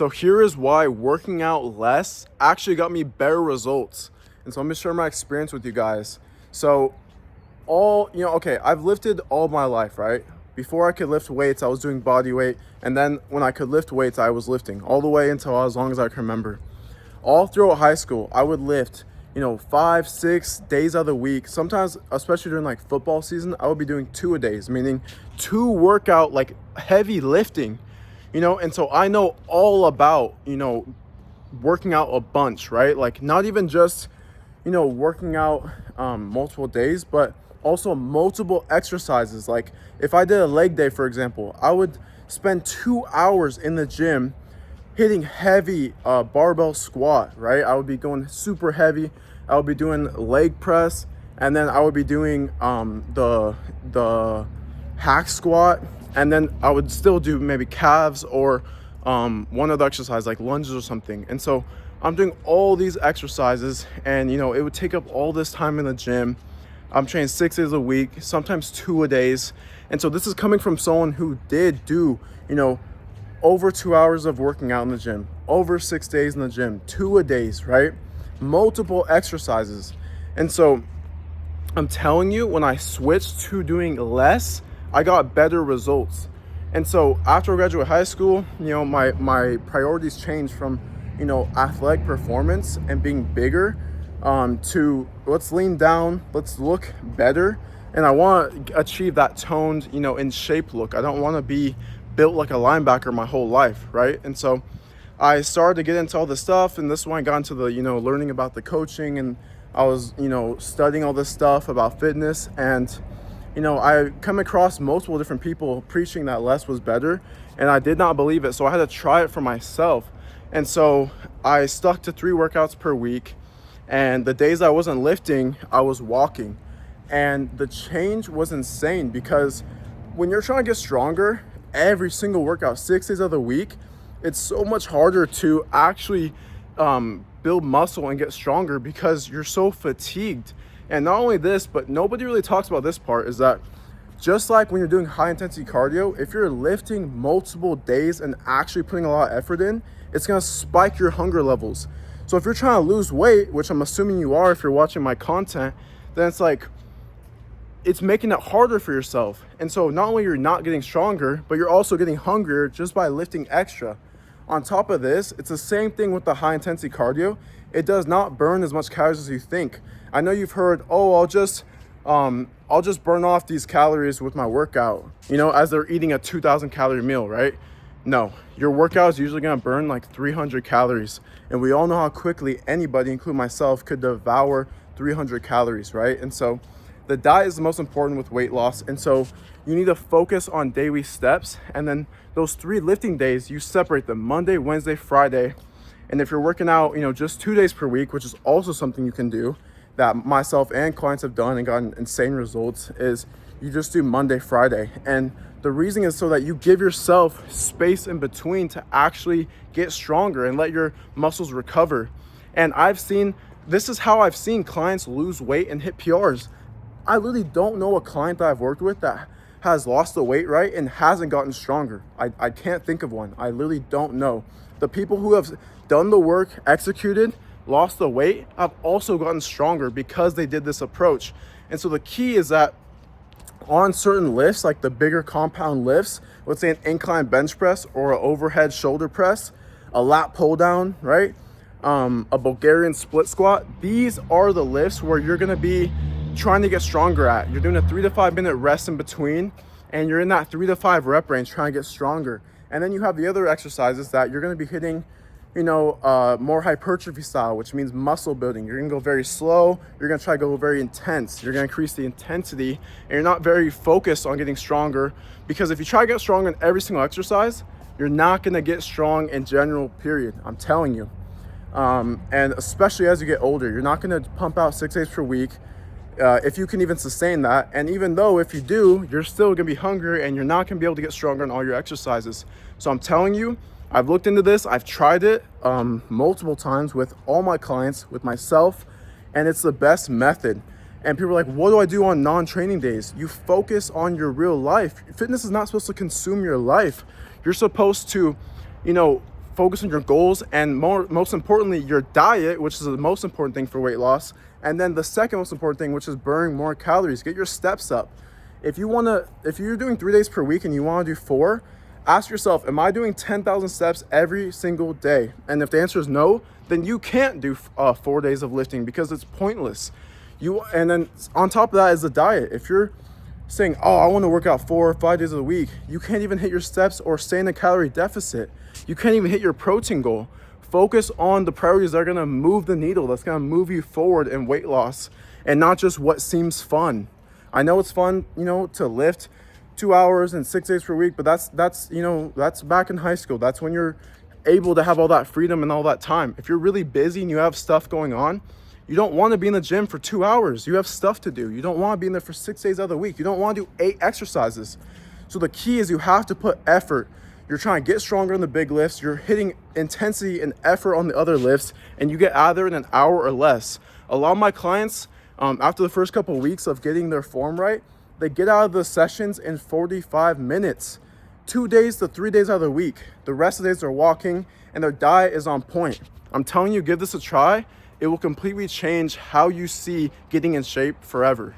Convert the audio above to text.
So here is why working out less actually got me better results. And so I'm gonna share my experience with you guys. So okay, I've lifted all my life, right? Before I could lift weights, I was doing body weight. And then when I could lift weights, I was lifting all the way until as long as I can remember. All throughout high school, I would lift, 5, 6 days of the week. Sometimes, especially during like football season, I would be doing 2-a-days, meaning 2 workout, like heavy lifting, and so I know all about, working out a bunch, right? Like not even just, working out multiple days, but also multiple exercises. Like if I did a leg day, for example, I would spend 2 hours in the gym hitting heavy barbell squat, right? I would be going super heavy. I would be doing leg press, and then I would be doing the hack squat, and then I would still do maybe calves or one other exercise like lunges or something. And so I'm doing all these exercises, and it would take up all this time in the gym. I'm training 6 days a week, sometimes 2-a-days. And so this is coming from someone who did do, over 2 hours of working out in the gym, over 6 days in the gym, 2-a-days, right? Multiple exercises. And so I'm telling you, when I switched to doing less, I got better results. And so after I graduated high school, my priorities changed from, athletic performance and being bigger to let's lean down, let's look better. And I want to achieve that toned, in shape look. I don't want to be built like a linebacker my whole life, right? And so I started to get into all this stuff, and this is when I got into the, learning about the coaching, and I was, studying all this stuff about fitness. And, I come across multiple different people preaching that less was better, and I did not believe it. So I had to try it for myself. And so I stuck to 3 workouts per week, and the days I wasn't lifting, I was walking. And the change was insane, because when you're trying to get stronger, every single workout, 6 days of the week, it's so much harder to actually build muscle and get stronger because you're so fatigued. And not only this, but nobody really talks about this part, is that just like when you're doing high intensity cardio, if you're lifting multiple days and actually putting a lot of effort in, it's gonna spike your hunger levels. So if you're trying to lose weight, which I'm assuming you are if you're watching my content, then it's making it harder for yourself. And so not only you're not getting stronger, but you're also getting hungrier just by lifting extra. On top of this, it's the same thing with the high intensity cardio. It does not burn as much calories as you think. I know you've heard, I'll just burn off these calories with my workout, as they're eating a 2,000 calorie meal, right? No, your workout is usually gonna burn like 300 calories. And we all know how quickly anybody, including myself, could devour 300 calories, right? And so the diet is the most important with weight loss. And so you need to focus on daily steps. And then those 3 lifting days, you separate them: Monday, Wednesday, Friday. And if you're working out, just 2 days per week, which is also something you can do, that myself and clients have done and gotten insane results, is you just do Monday, Friday. And the reason is so that you give yourself space in between to actually get stronger and let your muscles recover. And this is how I've seen clients lose weight and hit PRs. I literally don't know a client that I've worked with that has lost the weight, right, and hasn't gotten stronger. I can't think of one. I literally don't know. The people who have done the work, executed, lost the weight, have also gotten stronger because they did this approach. And so the key is that on certain lifts, like the bigger compound lifts, let's say an incline bench press or an overhead shoulder press, a lat pull down, right, a Bulgarian split squat, these are the lifts where you're gonna be trying to get stronger at. You're doing a 3 to 5 minute rest in between, and you're in that 3 to 5 rep range trying to get stronger. And then you have the other exercises that you're going to be hitting, more hypertrophy style, which means muscle building. You're going to go very slow. You're going to try to go very intense. You're going to increase the intensity, and you're not very focused on getting stronger, because if you try to get stronger in every single exercise, you're not going to get strong in general, period. I'm telling you. And especially as you get older, you're not going to pump out 6 days per week. If you can even sustain that. And even though if you do, you're still gonna be hungry, and you're not gonna be able to get stronger in all your exercises. So I'm telling you, I've looked into this, I've tried it multiple times with all my clients, with myself, and it's the best method. And people are like, what do I do on non-training days? You focus on your real life. Fitness is not supposed to consume your life. You're supposed to, focus on your goals, and most importantly, your diet, which is the most important thing for weight loss. And then the second most important thing, which is burning more calories. Get your steps up. If you're doing 3 days per week and you want to do 4, ask yourself, am I doing 10,000 steps every single day? And if the answer is no, then you can't do 4 days of lifting because it's pointless. And then on top of that is the diet. If you're saying, oh, I want to work out 4 or 5 days of the week, you can't even hit your steps or stay in a calorie deficit. You can't even hit your protein goal. Focus on the priorities that are going to move the needle, that's going to move you forward in weight loss, and not just what seems fun. I know it's fun, to lift 2 hours and 6 days per week, but that's back in high school. That's when you're able to have all that freedom and all that time. If you're really busy and you have stuff going on, you don't want to be in the gym for 2 hours. You have stuff to do. You don't want to be in there for 6 days out of the week. You don't want to do 8 exercises. So the key is you have to put effort. You're trying to get stronger in the big lifts. You're hitting intensity and effort on the other lifts, and you get out of there in an hour or less. A lot of my clients, after the first couple of weeks of getting their form right, they get out of the sessions in 45 minutes. 2 days to 3 days out of the week. The rest of the days they're walking, and their diet is on point. I'm telling you, give this a try. It will completely change how you see getting in shape forever.